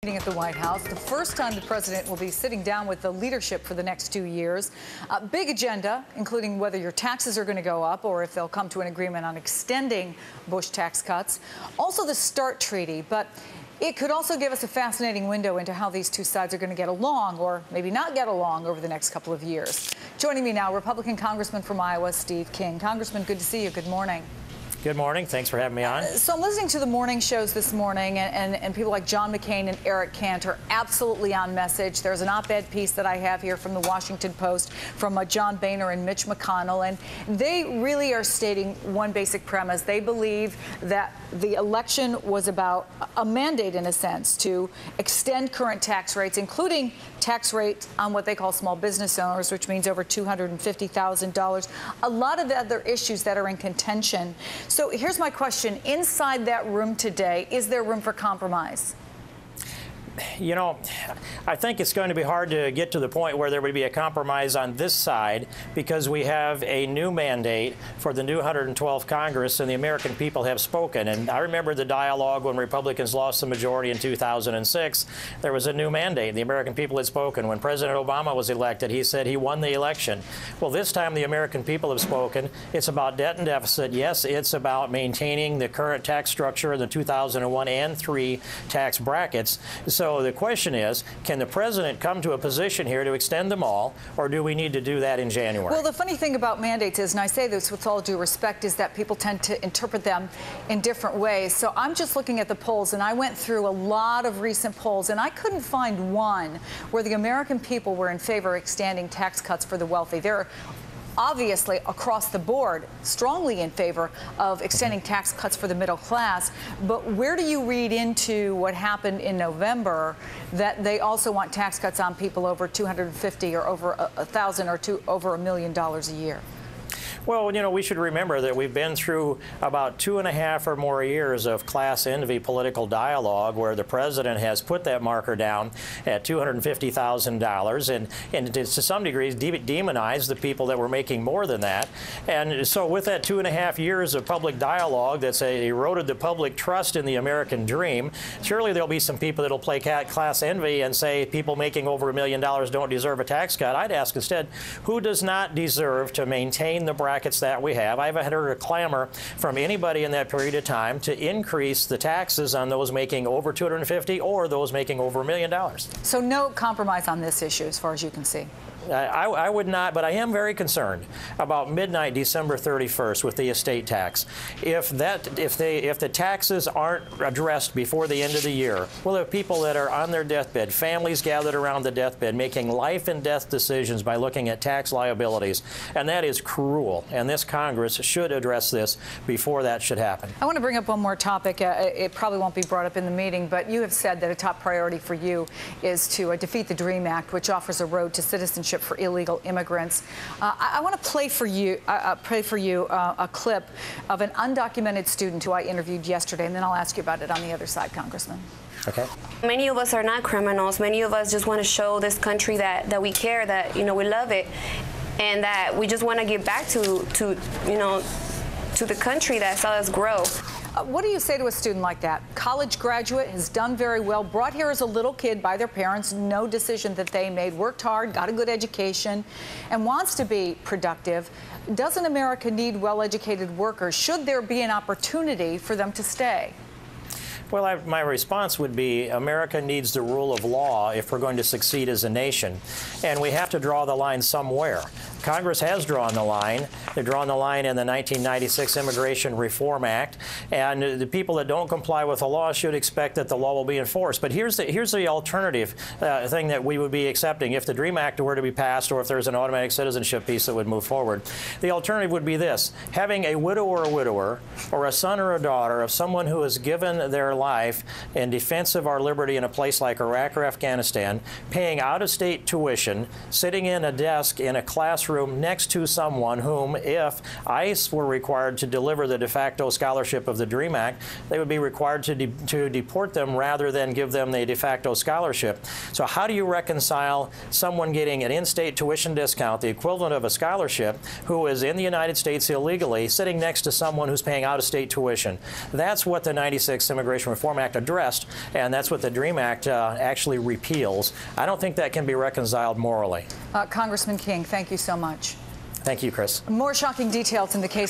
Meeting at the White House, the first time the president will be sitting down with the leadership for the next 2 years. A big agenda, including whether your taxes are going to go up or if they'll come to an agreement on extending Bush tax cuts. Also the START treaty, but it could also give us a fascinating window into how these two sides are going to get along, or maybe not get along, over the next couple of years. Joining me now, Republican Congressman from Iowa, Steve King. Congressman, good to see you. Good morning. Good morning. Thanks for having me on. So I'm listening to the morning shows this morning, and people like John McCain and Eric Kant are absolutely on message. There's an op-ed piece that I have here from the Washington Post from John Boehner and Mitch McConnell, and they really are stating one basic premise. They believe that the election was about a mandate, in a sense, to extend current tax rates, including tax rates on what they call small business owners, which means over $250,000. A lot of the other issues that are in contention. So here's my question. Inside that room today, is there room for compromise? You know, I think it's going to be hard to get to the point where there would be a compromise on this side, because we have a new mandate for the new 112th Congress, and the American people have spoken. And I remember the dialogue when Republicans lost the majority in 2006. There was a new mandate. The American people had spoken. When President Obama was elected, he said he won the election. Well, this time the American people have spoken. It's about debt and deficit. Yes, it's about maintaining the current tax structure in the 2001 and 3 tax brackets. So the question is, can the president come to a position here to extend them all, or do we need to do that in January? Well, the funny thing about mandates is, and I say this with all due respect, is that people tend to interpret them in different ways. So I'm just looking at the polls, and I went through a lot of recent polls, and I couldn't find one where the American people were in favor of extending tax cuts for the wealthy. They're obviously across the board strongly in favor of extending tax cuts for the middle class. But where do you read into what happened in November that they also want tax cuts on people over $250,000 or over $1,000 or over $1 million a year? Well, you know, we should remember that we've been through about 2.5 or more years of class envy political dialogue, where the president has put that marker down at $250,000 and to some degrees demonized the people that were making more than that. And so with that 2.5 years of public dialogue that's eroded the public trust in the American dream, surely there'll be some people that'll play class envy and say people making over $1 million don't deserve a tax cut. I'd ask instead, who does not deserve to maintain the brackets that we have? I haven't heard a clamor from anybody in that period of time to increase the taxes on those making over $250,000 or those making over $1 million. So no compromise on this issue, as far as you can see? I would not, but I am very concerned about midnight, December 31st, with the estate tax. If the taxes aren't addressed before the end of the year, we'll have people that are on their deathbed, families gathered around the deathbed, making life and death decisions by looking at tax liabilities, and that is cruel. And this Congress should address this before that should happen. I want to bring up one more topic. It probably won't be brought up in the meeting, but you have said that a top priority for you is to defeat the DREAM Act, which offers a road to citizenship for illegal immigrants. I want to play for you a clip of an undocumented student who I interviewed yesterday, and then I'll ask you about it on the other side, Congressman. Okay. Many of us are not criminals. Many of us just want to show this country that we care, that, you know, we love it, and that we just want to give back to the country that saw us grow. What do you say to a student like that? College graduate, has done very well, brought here as a little kid by their parents, no decision that they made, worked hard, got a good education, and wants to be productive. Doesn't America need well-educated workers? Should there be an opportunity for them to stay? Well, my response would be America needs the rule of law if we're going to succeed as a nation, and we have to draw the line somewhere. Congress has drawn the line. They've drawn the line in the 1996 Immigration Reform Act, and the people that don't comply with the law should expect that the law will be enforced. But here's the alternative thing that we would be accepting if the DREAM Act were to be passed, or if there's an automatic citizenship piece that would move forward. The alternative would be this: having a widow or a widower, or a son or a daughter of someone who has given their life in defense of our liberty in a place like Iraq or Afghanistan, paying out-of-state tuition, sitting in a desk in a classroom next to someone whom, if ICE were required to deliver the de facto scholarship of the DREAM Act, they would be required to deport them rather than give them the de facto scholarship. So how do you reconcile someone getting an in-state tuition discount, the equivalent of a scholarship, who is in the United States illegally, sitting next to someone who's paying out-of-state tuition? That's what the 96 Immigration Immigration Reform Act addressed, and that's what the DREAM Act actually repeals. I don't think that can be reconciled morally. Congressman King, thank you so much. Thank you, Chris. More shocking details in the case.